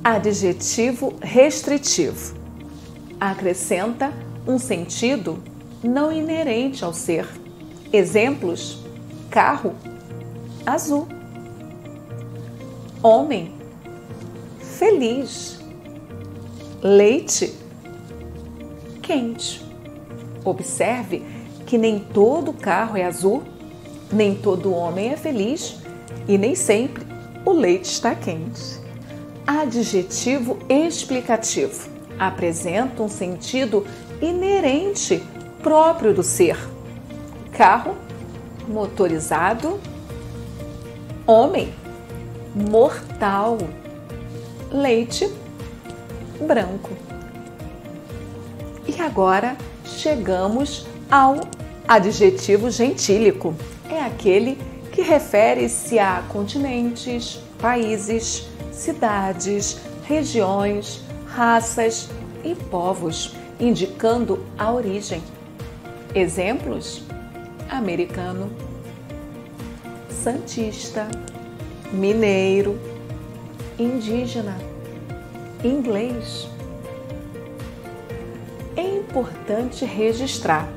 Adjetivo restritivo. Acrescenta um sentido não inerente ao ser. Exemplos: carro, azul. Homem, feliz. Leite, quente. Observe que nem todo carro é azul, nem todo homem é feliz e nem sempre o leite está quente. Adjetivo explicativo. Apresenta um sentido inerente próprio do ser. Carro, motorizado. Homem, mortal. Leite, branco. E agora chegamos ao adjetivo gentílico. É aquele que refere-se a continentes, países, cidades, regiões, raças e povos, indicando a origem. Exemplos: americano, santista, mineiro, indígena, inglês. É importante registrar: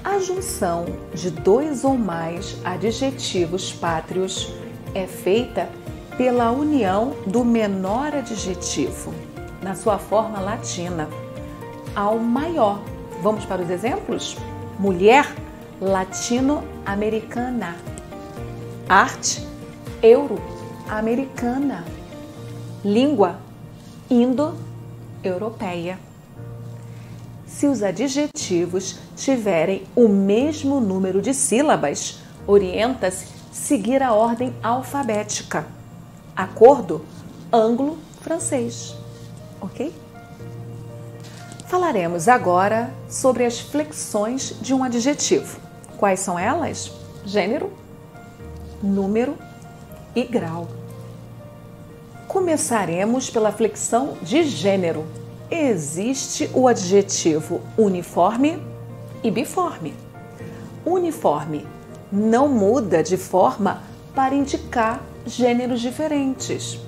a junção de dois ou mais adjetivos pátrios é feita pela união do menor adjetivo, na sua forma latina, ao maior. Vamos para os exemplos? Mulher, latino-americana. Arte, euro-americana. Língua, indo-europeia. Se os adjetivos tiverem o mesmo número de sílabas, orienta-se seguir a ordem alfabética. Acordo anglo-francês, ok? Falaremos agora sobre as flexões de um adjetivo. Quais são elas? Gênero, número e grau. Começaremos pela flexão de gênero. Existe o adjetivo uniforme e biforme. Uniforme não muda de forma para indicar gêneros diferentes.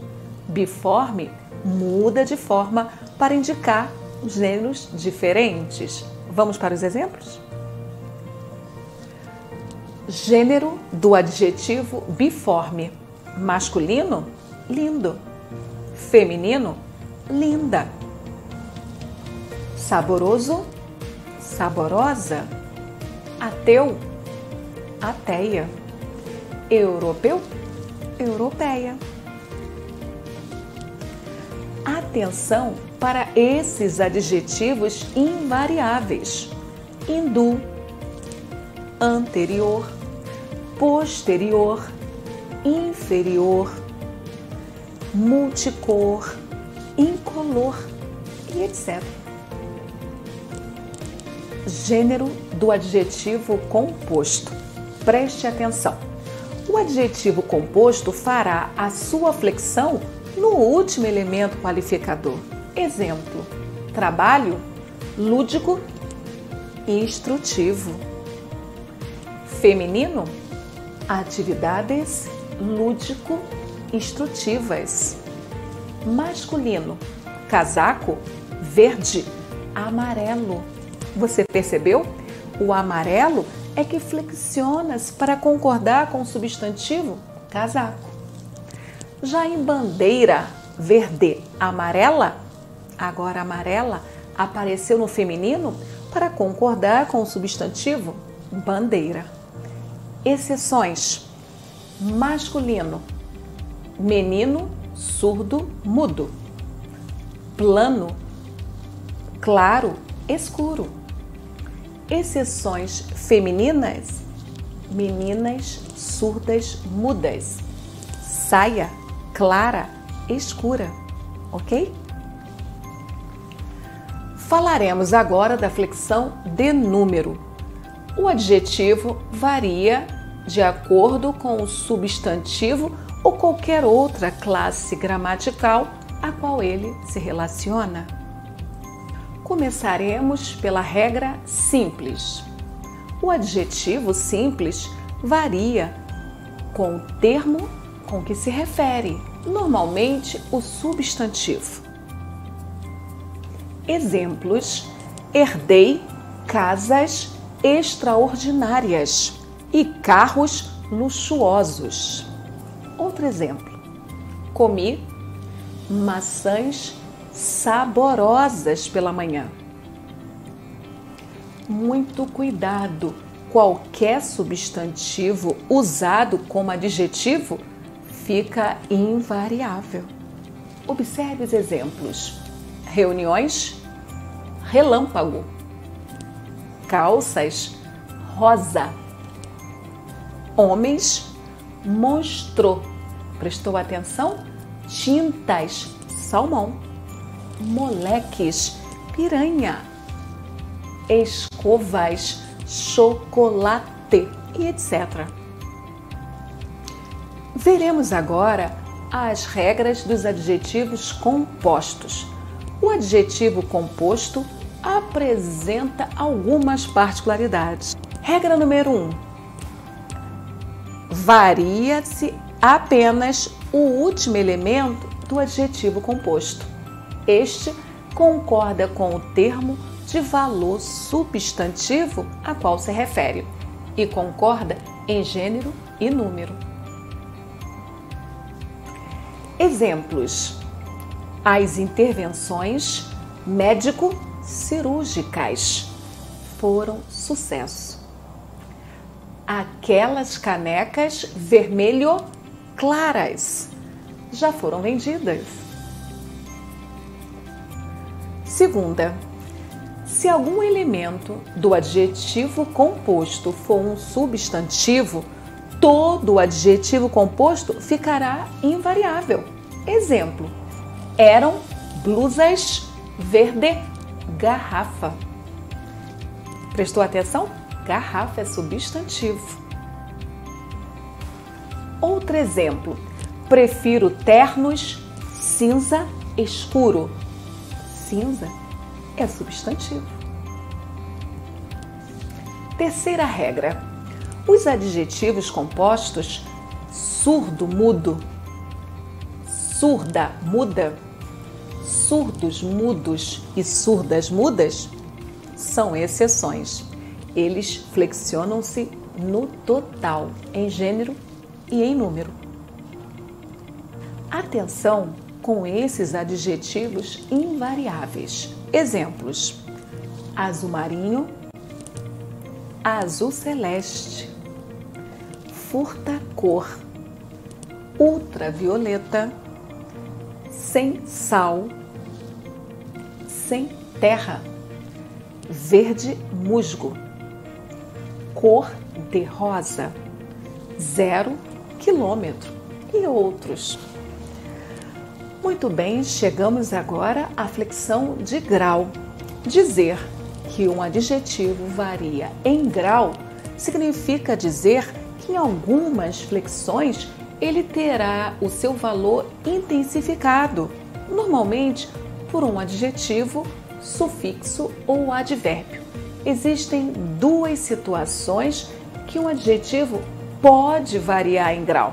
Biforme muda de forma para indicar gêneros diferentes. Vamos para os exemplos? Gênero do adjetivo biforme. Masculino, lindo. Feminino, linda. Saboroso, saborosa. Ateu, ateia. Europeu, europeia. Atenção para esses adjetivos invariáveis: hindu, anterior, posterior, inferior, multicor, incolor e etc. Gênero do adjetivo composto. Preste atenção. O adjetivo composto fará a sua flexão no último elemento qualificador. Exemplo: trabalho, lúdico e instrutivo. Feminino, atividades lúdico-instrutivas. Masculino, casaco, verde, amarelo. Você percebeu? O amarelo é que flexiona-se para concordar com o substantivo casaco. Já em bandeira, verde, amarela, agora amarela apareceu no feminino para concordar com o substantivo bandeira. Exceções: masculino, menino, surdo, mudo. Plano, claro, escuro. Exceções femininas: meninas, surdas, mudas. Saia, clara, escura, ok? Falaremos agora da flexão de número. O adjetivo varia de acordo com o substantivo ou qualquer outra classe gramatical a qual ele se relaciona. Começaremos pela regra simples. O adjetivo simples varia com o termo com que se refere. normalmente o substantivo. Exemplos: herdei casas extraordinárias e carros luxuosos. Outro exemplo: comi maçãs saborosas pela manhã. Muito cuidado! Qualquer substantivo usado como adjetivo fica invariável. Observe os exemplos: reuniões, relâmpago, calças, rosa, homens, monstro. Prestou atenção? Tintas, salmão, moleques, piranha, escovas, chocolate e etc. Veremos agora as regras dos adjetivos compostos. O adjetivo composto apresenta algumas particularidades. Regra número 1. Varia-se apenas o último elemento do adjetivo composto. Este concorda com o termo de valor substantivo a qual se refere e concorda em gênero e número. Exemplos: as intervenções médico-cirúrgicas foram sucesso. Aquelas canecas vermelho claras já foram vendidas. Segunda, se algum elemento do adjetivo composto for um substantivo, todo o adjetivo composto ficará invariável. Exemplo: eram blusas verde garrafa. Prestou atenção? Garrafa é substantivo. Outro exemplo: prefiro ternos cinza escuro. Cinza é substantivo. Terceira regra: os adjetivos compostos surdo, mudo, surda, muda, surdos, mudos e surdas, mudas são exceções. Eles flexionam-se no total, em gênero e em número. Atenção com esses adjetivos invariáveis. Exemplos: azul marinho, azul celeste, furta-cor, ultravioleta, sem sal, sem terra, verde musgo, cor de rosa, 0 quilômetro e outros. Muito bem, chegamos agora à flexão de grau. Dizer que um adjetivo varia em grau significa dizer que em algumas flexões ele terá o seu valor intensificado, normalmente por um adjetivo, sufixo ou advérbio. Existem duas situações que um adjetivo pode variar em grau: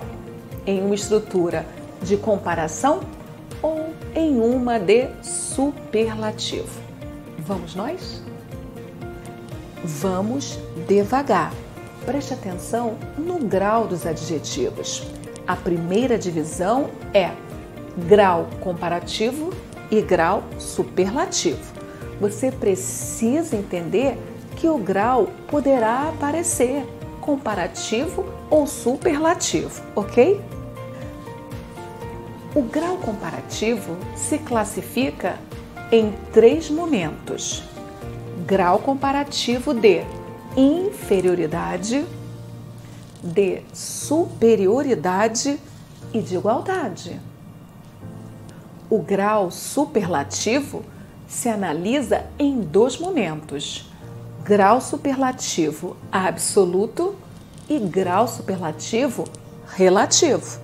em uma estrutura de comparação ou em uma de superlativo. Vamos nós? Vamos devagar. Preste atenção no grau dos adjetivos. A primeira divisão é grau comparativo e grau superlativo. Você precisa entender que o grau poderá aparecer comparativo ou superlativo, ok? O grau comparativo se classifica em 3 momentos: grau comparativo de inferioridade, de superioridade e de igualdade. O grau superlativo se analisa em 2 momentos: grau superlativo absoluto e grau superlativo relativo.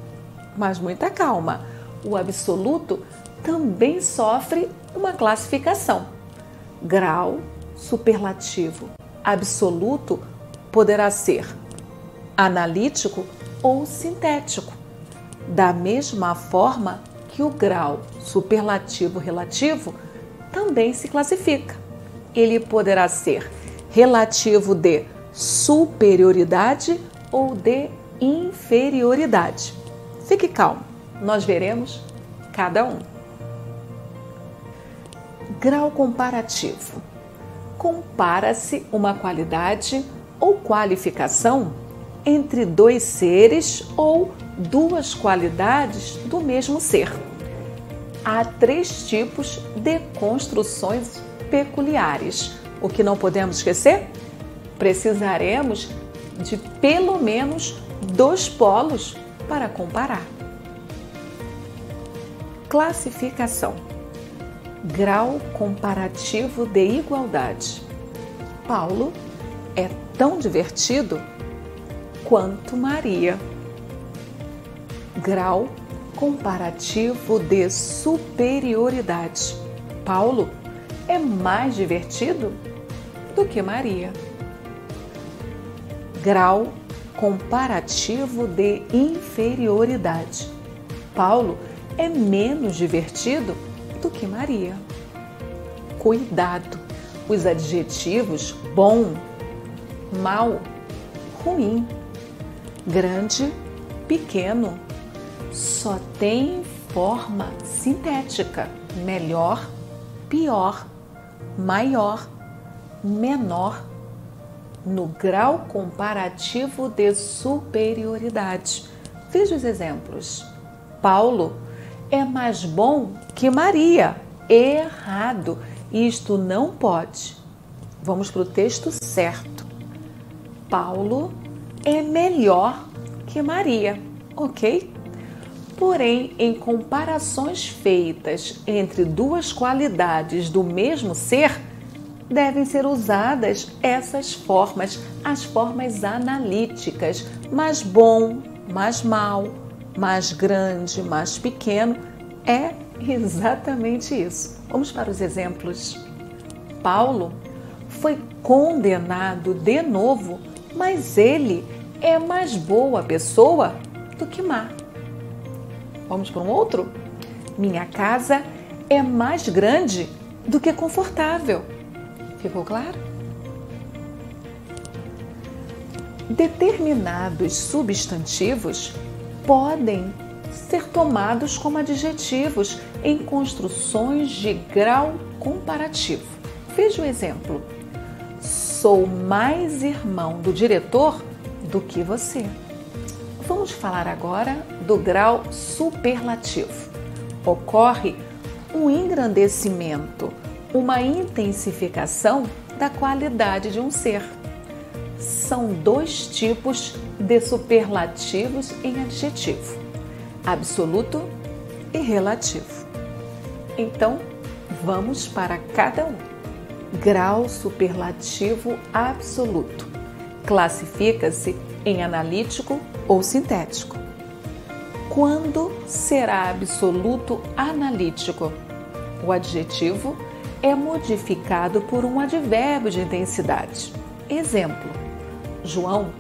Mas muita calma, o absoluto também sofre uma classificação. Grau superlativo absoluto poderá ser analítico ou sintético. da mesma forma que o grau superlativo relativo também se classifica. Ele poderá ser relativo de superioridade ou de inferioridade. Fique calmo, nós veremos cada um. Grau comparativo. Compara-se uma qualidade ou qualificação entre dois seres ou duas qualidades do mesmo ser. Há 3 tipos de construções peculiares. O que não podemos esquecer? Precisaremos de pelo menos 2 polos para comparar. Classificação. Grau comparativo de igualdade. Paulo é tão divertido quanto Maria. Grau comparativo de superioridade. Paulo é mais divertido do que Maria. Grau comparativo de inferioridade. Paulo é menos divertido do que Maria. Cuidado! Os adjetivos bom, mal, ruim, grande, pequeno, só tem forma sintética: melhor, pior, maior, menor, no grau comparativo de superioridade. Veja os exemplos. Paulo é mais bom que Maria. Errado. Isto não pode. Vamos para o texto certo. Paulo é melhor que Maria, ok? Porém, em comparações feitas entre duas qualidades do mesmo ser, devem ser usadas essas formas, as formas analíticas: mais bom, mais mal, mais grande, mais pequeno. É exatamente isso. Vamos para os exemplos. Paulo foi condenado de novo, mas ele é mais boa pessoa do que má. Vamos para um outro? Minha casa é mais grande do que confortável. Ficou claro? Determinados substantivos podem ser tomados como adjetivos em construções de grau comparativo. Veja o exemplo. Sou mais irmão do diretor do que você. Vamos falar agora do grau superlativo. Ocorre um engrandecimento, uma intensificação da qualidade de um ser. São 2 tipos de superlativos em adjetivo: absoluto e relativo. Então, vamos para cada um. Grau superlativo absoluto. Classifica-se em analítico ou sintético. Quando será absoluto analítico? O adjetivo é modificado por um advérbio de intensidade. Exemplo: João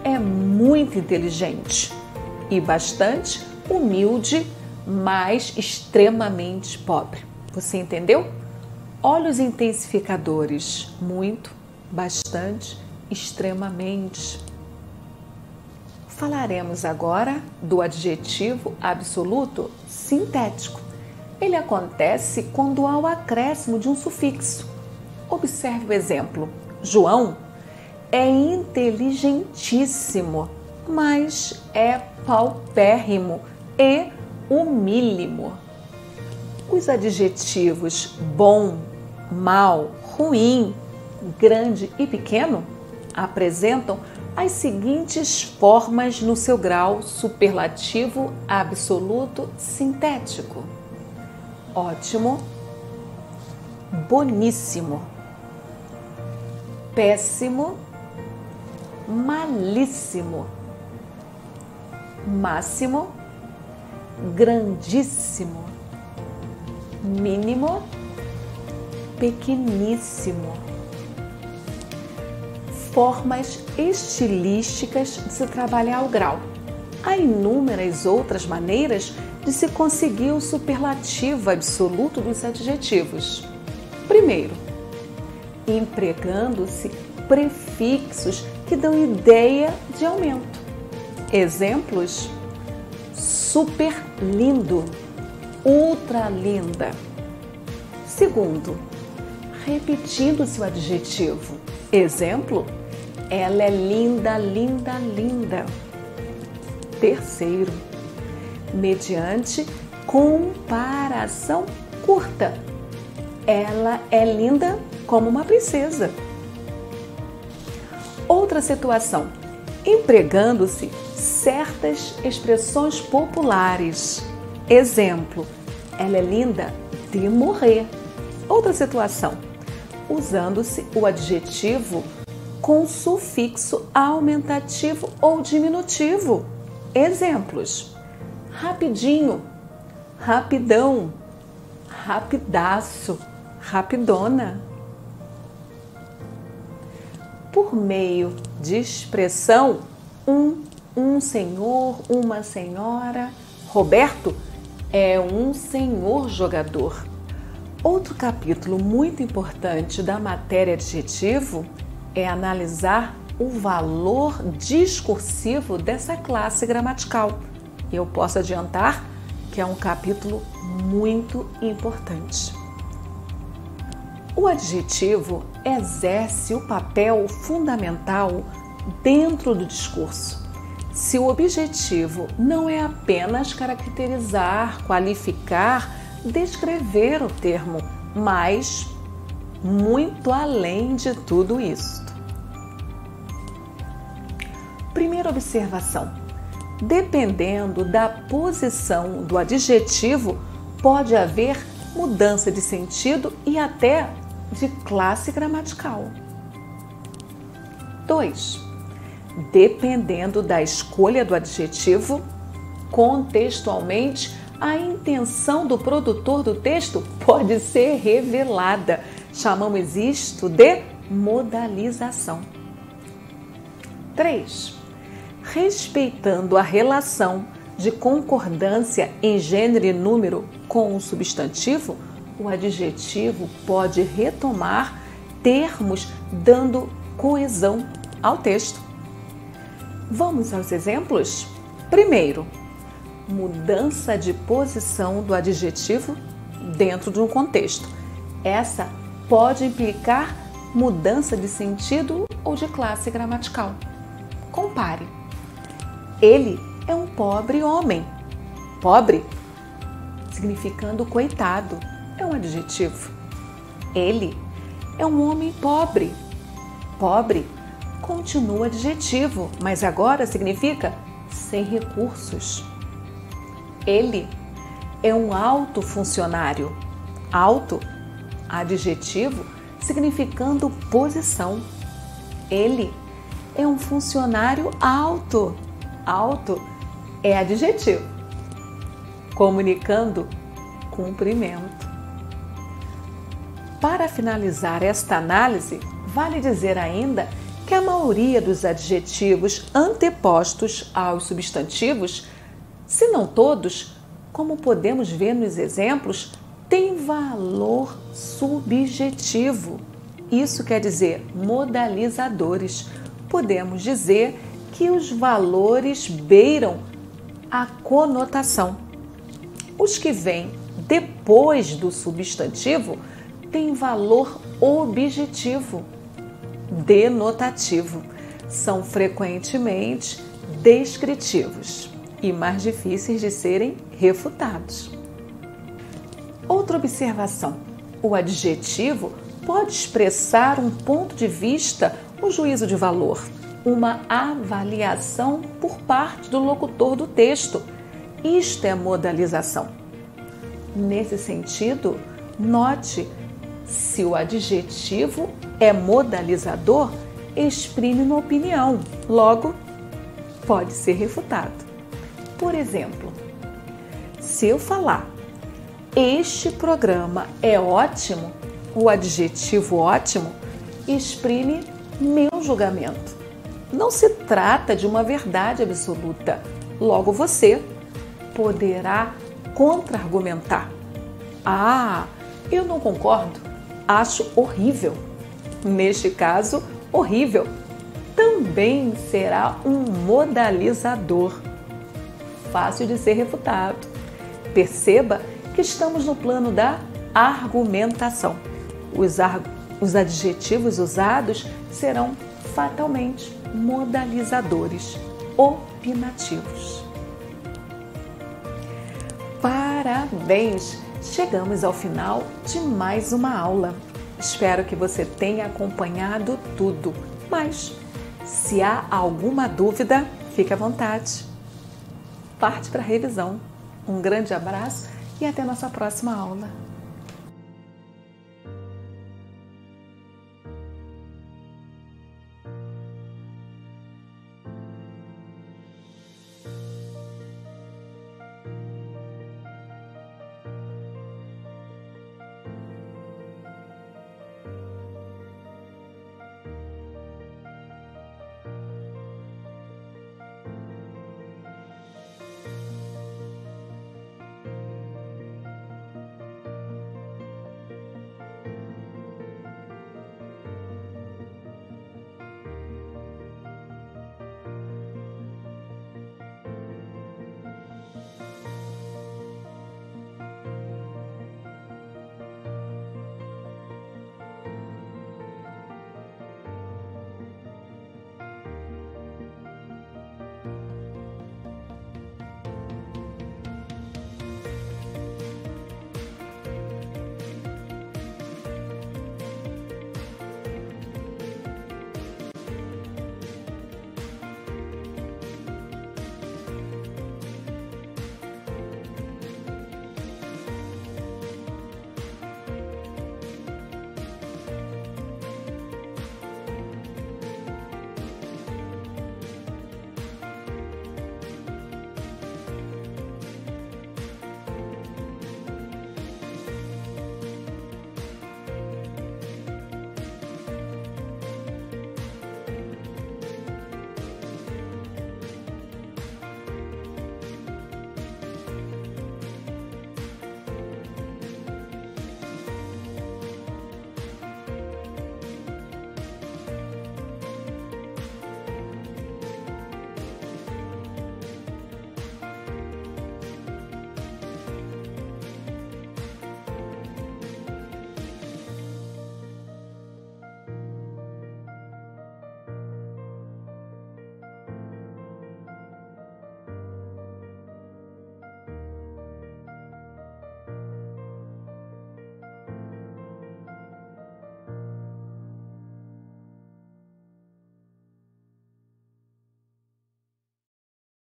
é muito inteligente e bastante humilde, mas extremamente pobre. Você entendeu? Olha os intensificadores: muito, bastante, extremamente. Falaremos agora do adjetivo absoluto sintético. Ele acontece quando há o acréscimo de um sufixo. Observe o exemplo: João é inteligentíssimo, mas é paupérrimo e humílimo. Os adjetivos bom, mal, ruim, grande e pequeno apresentam as seguintes formas no seu grau superlativo absoluto sintético: ótimo, boníssimo, péssimo, malíssimo, máximo, grandíssimo, mínimo, pequeníssimo. Formas estilísticas de se trabalhar o grau. há inúmeras outras maneiras de se conseguir o superlativo absoluto dos adjetivos. Primeiro, empregando-se prefixos que dão ideia de aumento. Exemplos: super lindo, ultra linda. Segundo, repetindo-se o adjetivo. Exemplo: ela é linda, linda, linda. Terceiro, mediante comparação curta. Ela é linda como uma princesa. Outra situação, empregando-se certas expressões populares. Exemplo: ela é linda de morrer. Outra situação, usando-se o adjetivo com sufixo aumentativo ou diminutivo. Exemplos: rapidinho, rapidão, rapidaço, rapidona. Por meio de expressão um senhor, uma senhora. Roberto é um senhor jogador. Outro capítulo muito importante da matéria adjetivo é analisar o valor discursivo dessa classe gramatical. Eu posso adiantar que é um capítulo muito importante. O adjetivo exerce o papel fundamental dentro do discurso. Se o objetivo não é apenas caracterizar, qualificar, descrever o termo, mas muito além de tudo isso. Primeira observação: dependendo da posição do adjetivo, pode haver mudança de sentido e até de classe gramatical. 2. Dependendo da escolha do adjetivo, contextualmente, a intenção do produtor do texto pode ser revelada. Chamamos isto de modalização. 3. Respeitando a relação de concordância em gênero e número com o substantivo, o adjetivo pode retomar termos dando coesão ao texto. Vamos aos exemplos? Primeiro, mudança de posição do adjetivo dentro de um contexto. Essa pode implicar mudança de sentido ou de classe gramatical. Compare. Ele é um pobre homem. Pobre, significando coitado, é um adjetivo. Ele é um homem pobre. Pobre continua adjetivo, mas agora significa sem recursos. Ele é um alto funcionário. Alto, adjetivo, significando posição. Ele é um funcionário alto. Alto é adjetivo, comunicando cumprimento. Para finalizar esta análise, vale dizer ainda que a maioria dos adjetivos antepostos aos substantivos, se não todos, como podemos ver nos exemplos, têm valor subjetivo. Isso quer dizer modalizadores. Podemos dizer que os valores beiram a conotação. Os que vêm depois do substantivo têm valor objetivo, denotativo. São frequentemente descritivos e mais difíceis de serem refutados. Outra observação: o adjetivo pode expressar um ponto de vista, um juízo de valor, uma avaliação por parte do locutor do texto. Isto é modalização. Nesse sentido, note, se o adjetivo é modalizador, exprime uma opinião, logo, pode ser refutado. Por exemplo, se eu falar, este programa é ótimo, o adjetivo ótimo exprime meu julgamento. Não se trata de uma verdade absoluta, Logo, você poderá contra-argumentar. Ah, eu não concordo, acho horrível. Neste caso, horrível também será um modalizador, fácil de ser refutado. Perceba que estamos no plano da argumentação. Os adjetivos usados serão fatalmente modalizadores, opinativos. Parabéns! Chegamos ao final de mais uma aula. Espero que você tenha acompanhado tudo, mas se há alguma dúvida, fique à vontade. Parte para a revisão. Um grande abraço e até nossa próxima aula.